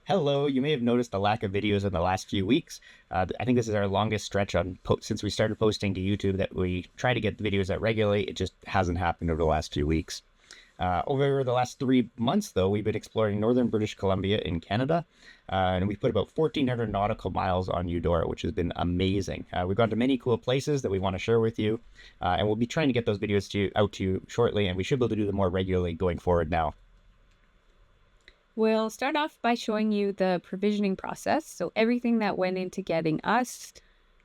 Hello, you may have noticed a lack of videos in the last few weeks. I think this is our longest stretch since we started posting to YouTube that we try to get the videos out regularly. It just hasn't happened over the last few weeks. Over the last 3 months, though, we've been exploring northern British Columbia in Canada, and we put about 1,400 nautical miles on Eudora, which has been amazing. We've gone to many cool places that we want to share with you, and we'll be trying to get those videos out to you shortly, and we should be able to do them more regularly going forward now. We'll start off by showing you the provisioning process. So everything that went into getting us,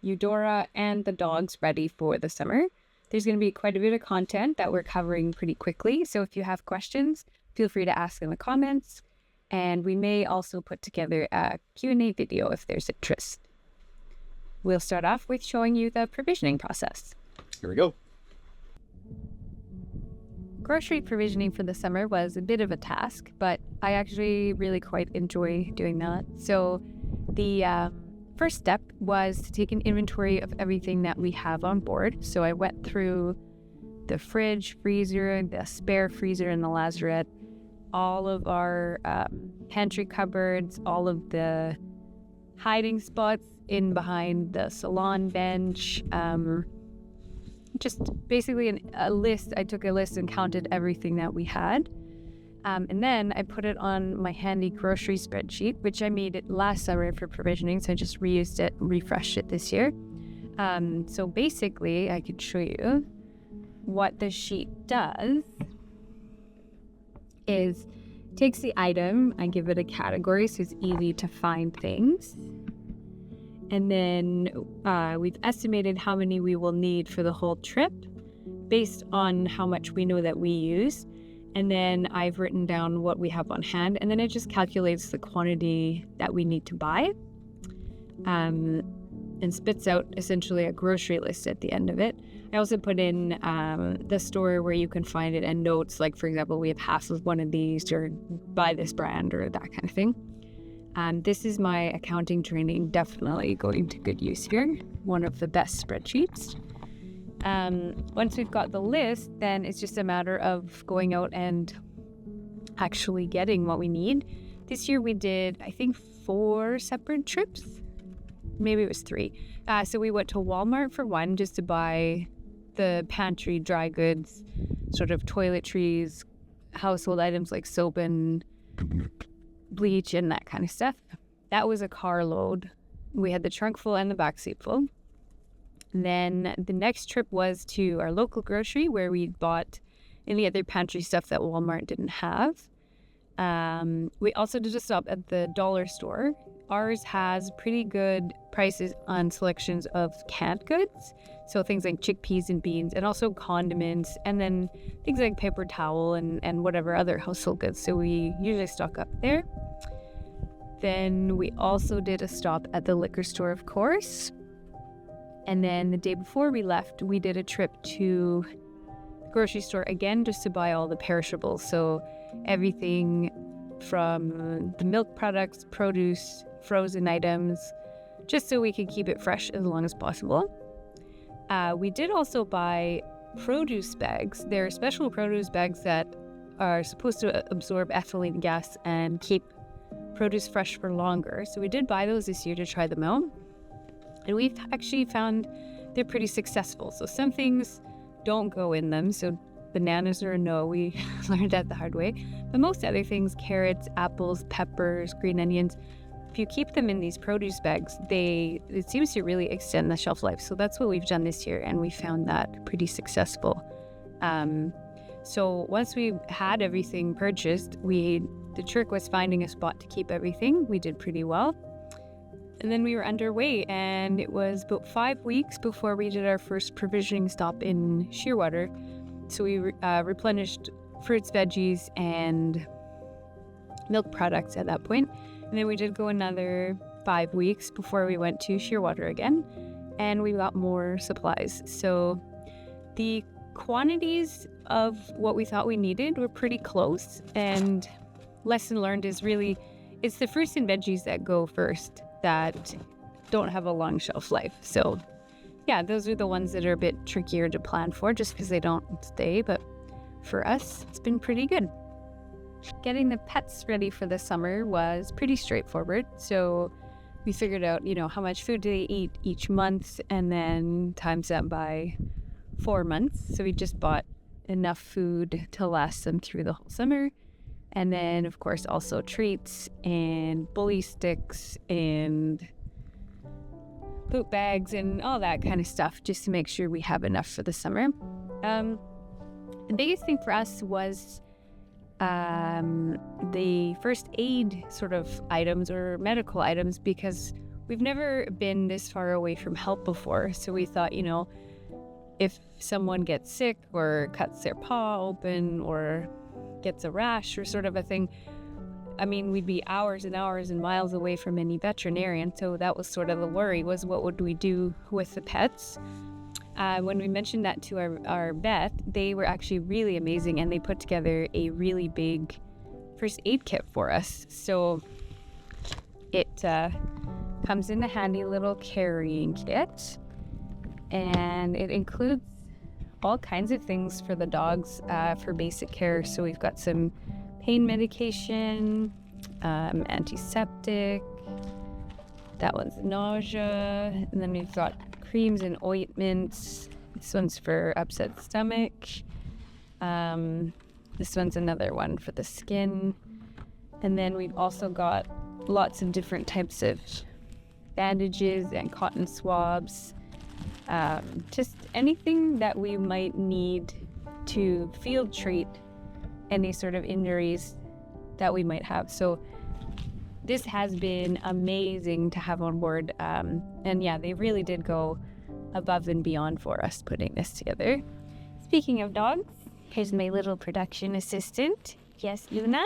Eudora, and the dogs ready for the summer. There's going to be quite a bit of content that we're covering pretty quickly. So if you have questions, feel free to ask in the comments. And we may also put together a Q&A video if there's interest. We'll start off with showing you the provisioning process. Here we go. Grocery provisioning for the summer was a bit of a task, but I actually really quite enjoy doing that. So the first step was to take an inventory of everything that we have on board. So I went through the fridge, freezer, the spare freezer in the lazarette, all of our pantry cupboards, all of the hiding spots in behind the salon bench, just basically a list. I took a list and counted everything that we had. And then I put it on my handy grocery spreadsheet, which I made it last summer for provisioning. So I just reused it, refreshed it this year. So basically, I could show you what the sheet does is takes the item, I give it a category so it's easy to find things. And then we've estimated how many we will need for the whole trip based on how much we know that we use. And then I've written down what we have on hand. And then it just calculates the quantity that we need to buy and spits out essentially a grocery list at the end of it. I also put in the store where you can find it and notes, like, for example, we have half of one of these or buy this brand or that kind of thing. This is my accounting training, definitely going to good use here. One of the best spreadsheets. Once we've got the list, then it's just a matter of going out and actually getting what we need. This year we did, I think, 4 separate trips. Maybe it was 3. So we went to Walmart for one, just to buy the pantry, dry goods, sort of toiletries, household items like soap and bleach and that kind of stuff. That was a carload. We had the trunk full and the back seat full. And then the next trip was to our local grocery where we bought any other pantry stuff that Walmart didn't have. We also did a stop at the dollar store. Ours has pretty good prices on selections of canned goods. So things like chickpeas and beans, and also condiments, and then things like paper towel and whatever other household goods. So we usually stock up there. Then we also did a stop at the liquor store, of course. And then the day before we left, we did a trip to the grocery store again, just to buy all the perishables. So everything from the milk products, produce, frozen items, just so we could keep it fresh as long as possible. We did also buy produce bags. They're special produce bags that are supposed to absorb ethylene gas and keep produce fresh for longer. So we did buy those this year to try them out. And we've actually found they're pretty successful. So some things don't go in them. So bananas are a no. We learned that the hard way. But most other things, carrots, apples, peppers, green onions, if you keep them in these produce bags, it seems to really extend the shelf life. So that's what we've done this year, and we found that pretty successful. So once we had everything purchased, the trick was finding a spot to keep everything. We did pretty well. And then we were underway, and it was about 5 weeks before we did our first provisioning stop in Shearwater. So we replenished fruits, veggies, and milk products at that point. And then we did go another 5 weeks before we went to Shearwater again, and we got more supplies. So the quantities of what we thought we needed were pretty close, and lesson learned is really, it's the fruits and veggies that go first that don't have a long shelf life. So yeah, those are the ones that are a bit trickier to plan for just because they don't stay, but for us, it's been pretty good. Getting the pets ready for the summer was pretty straightforward. So we figured out, how much food do they eat each month, and then times that by 4 months. So we just bought enough food to last them through the whole summer. And then, of course, also treats and bully sticks and poop bags and all that kind of stuff, just to make sure we have enough for the summer. The biggest thing for us was the first aid sort of items or medical items, because we've never been this far away from help before. So we thought, if someone gets sick or cuts their paw open or gets a rash or sort of a thing, we'd be hours and hours and miles away from any veterinarian. So that was sort of the worry, was what would we do with the pets? When we mentioned that to our vet, they were actually really amazing, and they put together a really big first aid kit for us. So it comes in a handy little carrying kit, and it includes all kinds of things for the dogs for basic care. So we've got some pain medication, antiseptic, that one's nausea, and then we've got creams and ointments. This one's for upset stomach. This one's another one for the skin. And then we've also got lots of different types of bandages and cotton swabs. Just anything that we might need to field treat any sort of injuries that we might have. So this has been amazing to have on board. And yeah, they really did go above and beyond for us putting this together. Speaking of dogs, here's my little production assistant. Yes, Luna?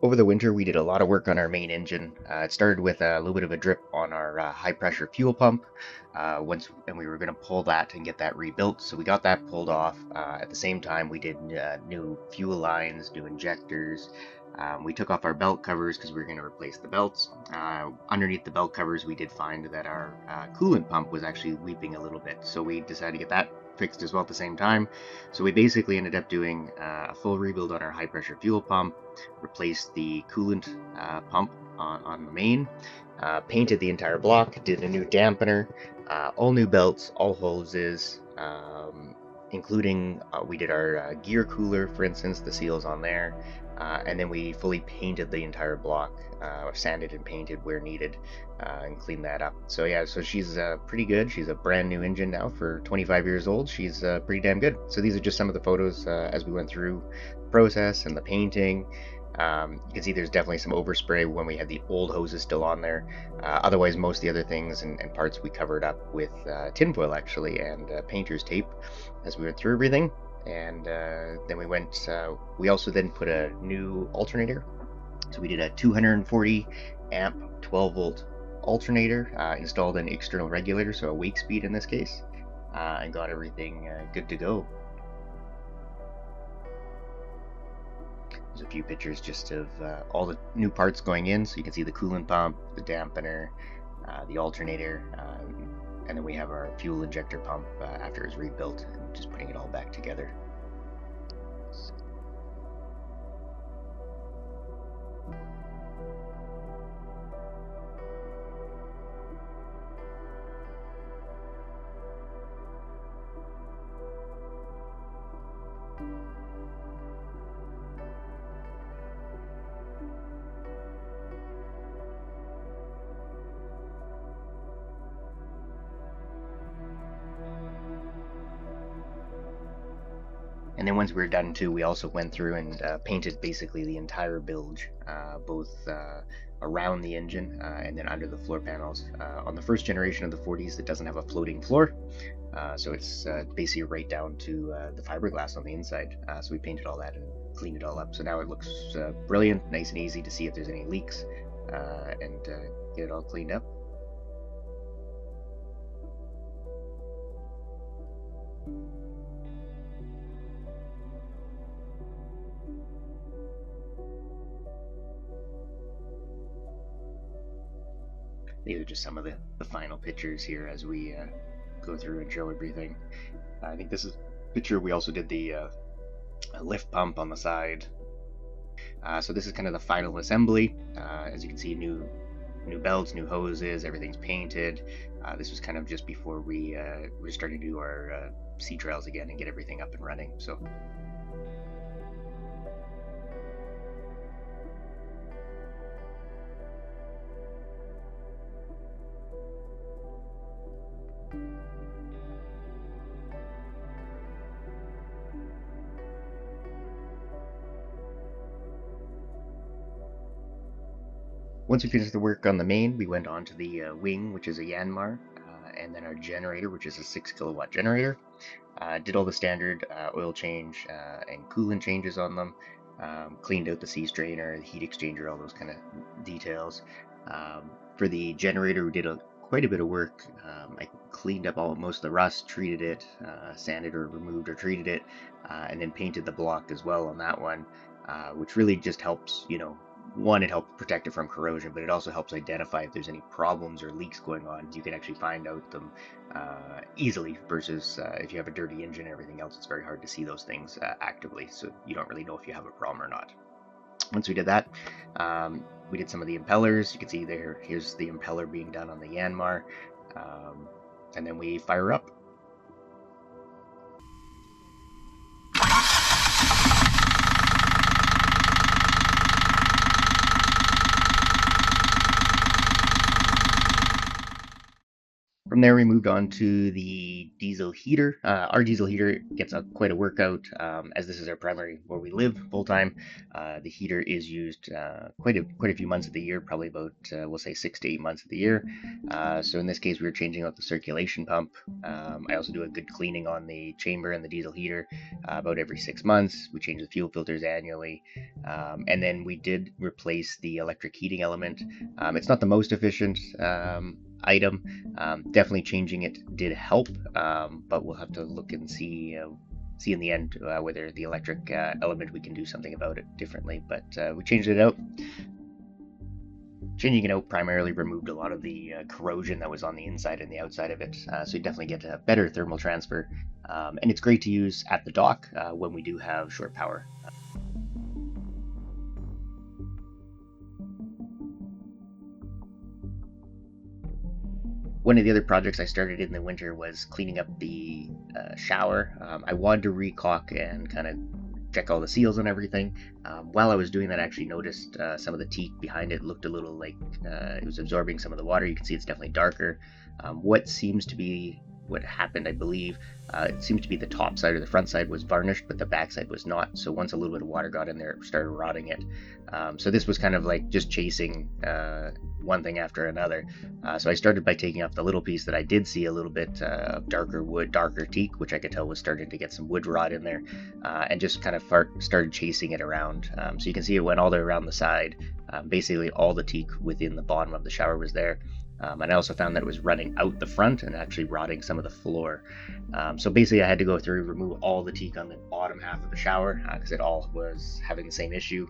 Over the winter, we did a lot of work on our main engine. It started with a little bit of a drip on our high-pressure fuel pump, and we were going to pull that and get that rebuilt. So we got that pulled off. At the same time, we did new fuel lines, new injectors. We took off our belt covers because we were going to replace the belts. Underneath the belt covers, we did find that our coolant pump was actually leaking a little bit. So we decided to get that fixed as well at the same time. So we basically ended up doing a full rebuild on our high pressure fuel pump, replaced the coolant pump on the main, painted the entire block, did a new dampener, all new belts, all hoses, including we did our gear cooler, for instance, the seals on there, and then we fully painted the entire block, sanded and painted where needed, and cleaned that up. So yeah, so she's pretty good. She's a brand new engine now for 25 years old. She's pretty damn good. So these are just some of the photos as we went through the process and the painting. You can see there's definitely some overspray when we had the old hoses still on there. Otherwise, most of the other things and parts we covered up with tinfoil actually, and painter's tape as we went through everything. And then we also then put a new alternator. So we did a 240 amp 12 volt alternator, installed an external regulator, so a wake speed in this case, and got everything good to go. There's a few pictures just of all the new parts going in, so you can see the coolant pump, the dampener, the alternator, and then we have our fuel injector pump after it's rebuilt, and just putting it all back together. And then once we were done too, we also went through and painted basically the entire bilge, both around the engine and then under the floor panels. On the first generation of the 40s, it doesn't have a floating floor, so it's basically right down to the fiberglass on the inside. So we painted all that and cleaned it all up. So now it looks brilliant, nice and easy to see if there's any leaks and get it all cleaned up. These are just some of the final pictures here as we go through and show everything. I think this is a picture. We also did the lift pump on the side. So this is kind of the final assembly. As you can see, new belts, new hoses, everything's painted. This was kind of just before we were starting to do our sea trails again and get everything up and running. So. Once we finished the work on the main, we went on to the wing, which is a Yanmar, and then our generator, which is a 6 kilowatt generator. Did all the standard oil change and coolant changes on them. Cleaned out the sea strainer, the heat exchanger, all those kind of details. For the generator, we did quite a bit of work. I cleaned up most of the rust, treated it, sanded or removed or treated it, and then painted the block as well on that one, which really just helps, one, it helps protect it from corrosion, but it also helps identify if there's any problems or leaks going on. You can actually find out them easily versus if you have a dirty engine and everything else, it's very hard to see those things actively, so you don't really know if you have a problem or not. Once we did that, we did some of the impellers. You can see here's the impeller being done on the Yanmar, and then we fire up. From there, we moved on to the diesel heater. Our diesel heater gets quite a workout, as this is our primary where we live full time. The heater is used quite a few months of the year, probably about we'll say 6 to 8 months of the year. So in this case, we were changing out the circulation pump. I also do a good cleaning on the chamber and the diesel heater about every 6 months. We change the fuel filters annually, and then we did replace the electric heating element. It's not the most efficient item. Definitely changing it did help, but we'll have to look and see in the end whether the electric element we can do something about it differently. But we changed it out. Changing it out primarily removed a lot of the corrosion that was on the inside and the outside of it, so you definitely get a better thermal transfer, and it's great to use at the dock when we do have short power. One of the other projects I started in the winter was cleaning up the shower. I wanted to recaulk and kind of check all the seals and everything. While I was doing that, I actually noticed some of the teak behind it looked a little like it was absorbing some of the water. You can see it's definitely darker. What happened, I believe, it seemed to be the top side or the front side was varnished, but the back side was not. So once a little bit of water got in there, it started rotting it. So this was kind of like just chasing one thing after another. So I started by taking off the little piece that I did see a little bit of darker wood, darker teak, which I could tell was starting to get some wood rot in there, and just kind of started chasing it around. So you can see it went all the way around the side. Basically all the teak within the bottom of the shower was there. And I also found that it was running out the front and actually rotting some of the floor. So basically I had to go through, remove all the teak on the bottom half of the shower because it all was having the same issue.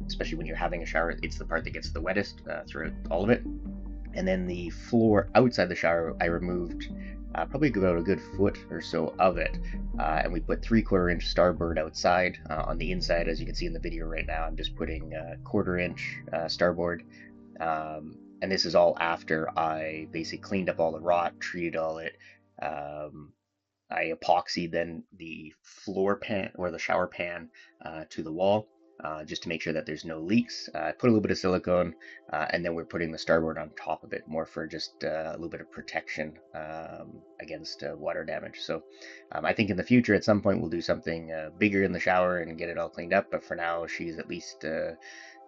Especially when you're having a shower, it's the part that gets the wettest throughout all of it. And then the floor outside the shower, I removed probably about a good foot or so of it. And we put 3/4 inch starboard outside. On the inside, as you can see in the video right now, I'm just putting 1/4 inch starboard. And this is all after I basically cleaned up all the rot, treated all it. I epoxied then the floor pan or the shower pan to the wall just to make sure that there's no leaks. I put a little bit of silicone, and then we're putting the starboard on top of it more for just a little bit of protection against water damage. So I think in the future at some point we'll do something bigger in the shower and get it all cleaned up, but for now she's at least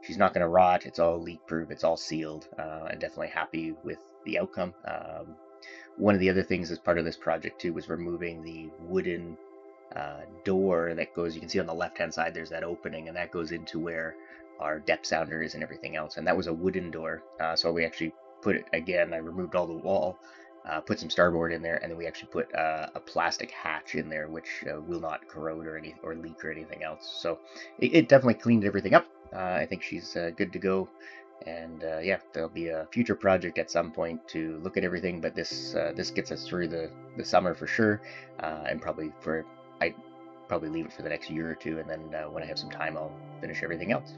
she's not going to rot. It's all leak proof. It's all sealed, and definitely happy with the outcome. One of the other things as part of this project too was removing the wooden door that goes, you can see on the left hand side there's that opening, and that goes into where our depth sounder is and everything else, and that was a wooden door. So we actually put it again, I removed all the wall, put some starboard in there, and then we actually put a plastic hatch in there which will not corrode or leak or anything else. So it definitely cleaned everything up. I think she's good to go. And yeah, there'll be a future project at some point to look at everything, but this gets us through the summer for sure, and I probably leave it for the next year or two, and then when I have some time, I'll finish everything else.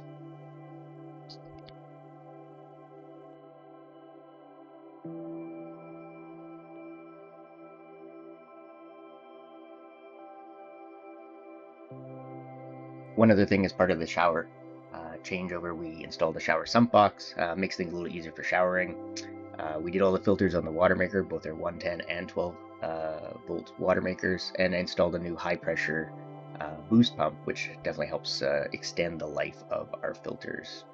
One other thing as part of the shower changeover, we installed a shower sump box, makes things a little easier for showering. We did all the filters on the Watermaker, both their 110 and 12 volt Watermakers, and installed a new high pressure boost pump, which definitely helps extend the life of our filters.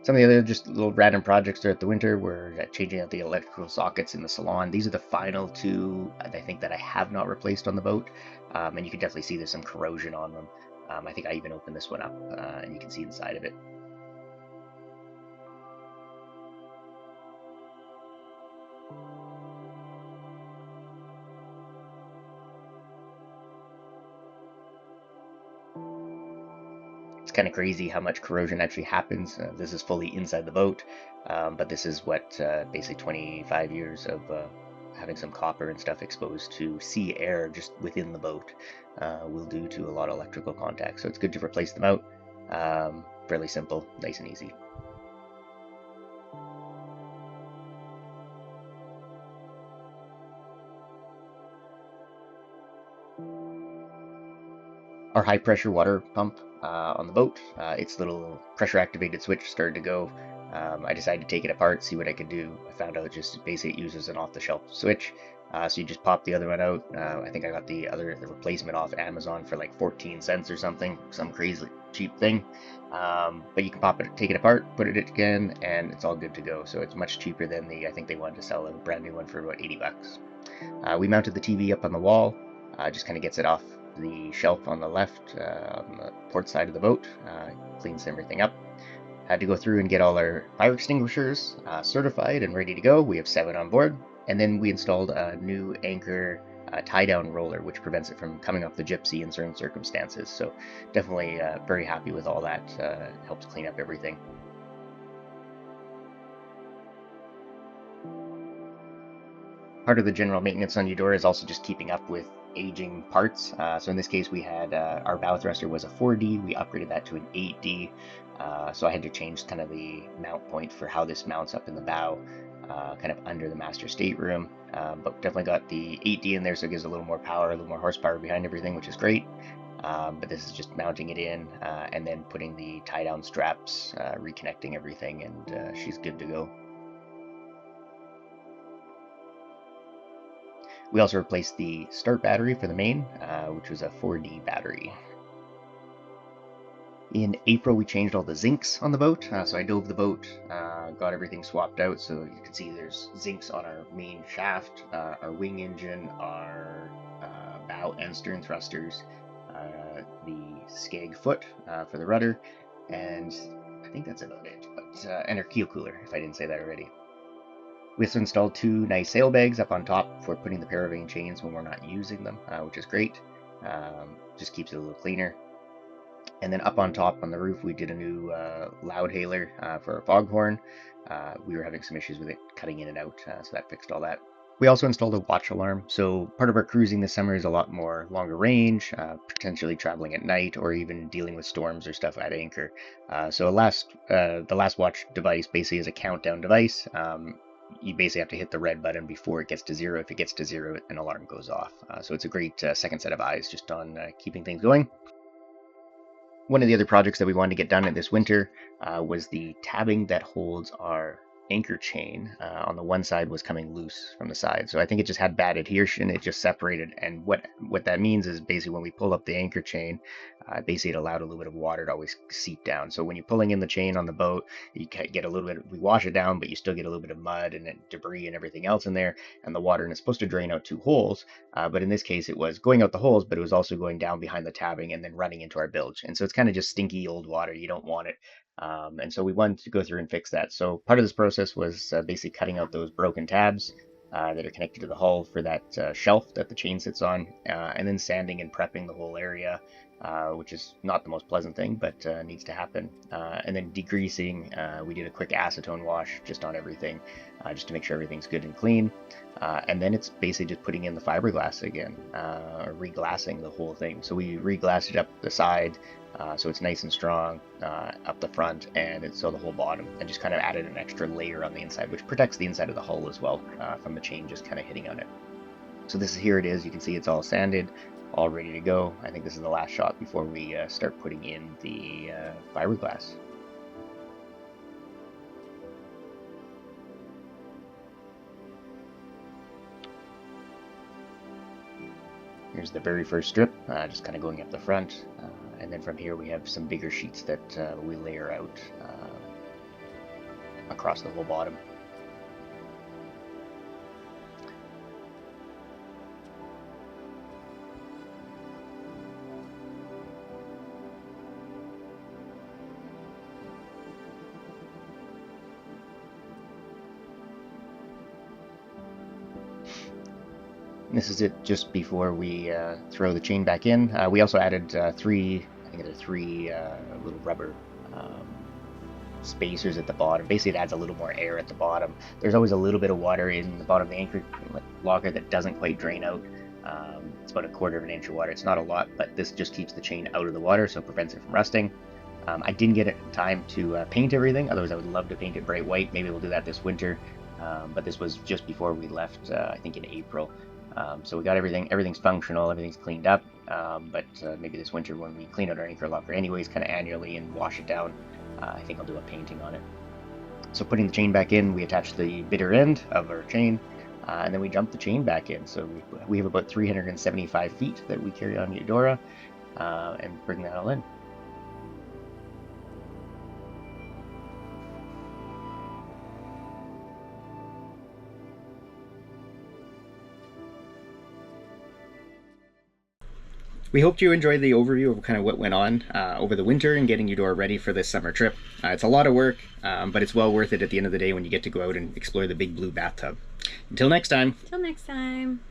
Some of the other just little random projects throughout the winter were changing out the electrical sockets in the salon. These are the final two I think that I have not replaced on the boat, and you can definitely see there's some corrosion on them. I think I even opened this one up, and you can see inside of it. It's kind of crazy how much corrosion actually happens. This is fully inside the boat, but this is what basically 25 years of having some copper and stuff exposed to sea air just within the boat will do to a lot of electrical contact. So it's good to replace them out. Fairly simple, nice and easy. Our high pressure water pump on the boat, its little pressure activated switch started to go. I decided to take it apart, see what I could do. I found out just basically it uses an off the shelf switch. So you just pop the other one out. I think I got the replacement off Amazon for like 14 cents or something, some crazy cheap thing. But you can take it apart, put it again, and it's all good to go. So it's much cheaper than I think they wanted to sell a brand new one for about 80 bucks. We mounted the TV up on the wall, just kind of gets it off the shelf on the left, on the port side of the boat, cleans everything up. Had to go through and get all our fire extinguishers certified and ready to go. We have 7 on board. And then we installed a new anchor tie-down roller, which prevents it from coming off the gypsy in certain circumstances. So definitely very happy with all that. Helps clean up everything. Part of the general maintenance on Eudora is also just keeping up with aging parts. So in this case, we had our bow thruster was a 4D. We upgraded that to an 8D. So I had to change kind of the mount point for how this mounts up in the bow, kind of under the master stateroom. But definitely got the 8D in there, so it gives a little more power, a little more horsepower behind everything, which is great. But this is just mounting it in and then putting the tie-down straps, reconnecting everything, and she's good to go. We also replaced the start battery for the main, which was a 4D battery. In April, we changed all the zincs on the boat. So I dove the boat, got everything swapped out. So you can see there's zincs on our main shaft, our wing engine, our bow and stern thrusters, the skeg foot for the rudder, and I think that's about it. But and our keel cooler, if I didn't say that already. We also installed 2 nice sailbags up on top for putting the paravane chains when we're not using them, which is great. Just keeps it a little cleaner. And then up on top on the roof, we did a new loud hailer for our foghorn. We were having some issues with it cutting in and out, so that fixed all that. We also installed a watch alarm. So part of our cruising this summer is a lot more longer range, potentially traveling at night or even dealing with storms or stuff at anchor. So the last watch device basically is a countdown device. You basically have to hit the red button before it gets to 0. If it gets to 0, an alarm goes off. So it's a great second set of eyes just on keeping things going. One of the other projects that we wanted to get done this winter was the tabbing that holds our anchor chain on the one side was coming loose from the side. So I think it just had bad adhesion. It just separated. And what that means is basically when we pull up the anchor chain, basically it allowed a little bit of water to always seep down. So when you're pulling in the chain on the boat, you get a little bit, we wash it down, but you still get a little bit of mud and debris and everything else in there and the water. And it's supposed to drain out 2 holes. But in this case, it was going out the holes, but it was also going down behind the tabbing and then running into our bilge. And so it's kind of just stinky old water. You don't want it. And so we wanted to go through and fix that. So part of this process was basically cutting out those broken tabs, that are connected to the hull for that shelf that the chain sits on, and then sanding and prepping the whole area, which is not the most pleasant thing, but needs to happen. And then degreasing, we did a quick acetone wash just on everything, just to make sure everything's good and clean. And then it's basically just putting in the fiberglass again, reglassing the whole thing. So we reglassed it up the side, so it's nice and strong up the front, and it's so the whole bottom, and just kind of added an extra layer on the inside, which protects the inside of the hull as well from the chain just kind of hitting on it. So here it is. You can see it's all sanded, all ready to go. I think this is the last shot before we start putting in the fiberglass. Here's the very first strip, just kind of going up the front, and then from here we have some bigger sheets that we layer out across the whole bottom. This is it just before we throw the chain back in. We also added three little rubber spacers at the bottom. Basically, it adds a little more air at the bottom. There's always a little bit of water in the bottom of the anchor locker that doesn't quite drain out. It's about 1/4 of an inch of water. It's not a lot, but this just keeps the chain out of the water, so it prevents it from rusting. I didn't get it in time to paint everything. Otherwise, I would love to paint it bright white. Maybe we'll do that this winter. But this was just before we left, I think in April. So we got everything's functional, everything's cleaned up, but maybe this winter when we clean out our anchor locker anyways, kind of annually, and wash it down, I think I'll do a painting on it. So putting the chain back in, we attach the bitter end of our chain, and then we jump the chain back in. So we have about 375 feet that we carry on Eudora, and bring that all in. We hope you enjoyed the overview of kind of what went on over the winter and getting Eudora ready for this summer trip. It's a lot of work, but it's well worth it at the end of the day when you get to go out and explore the big blue bathtub. Until next time. Till next time.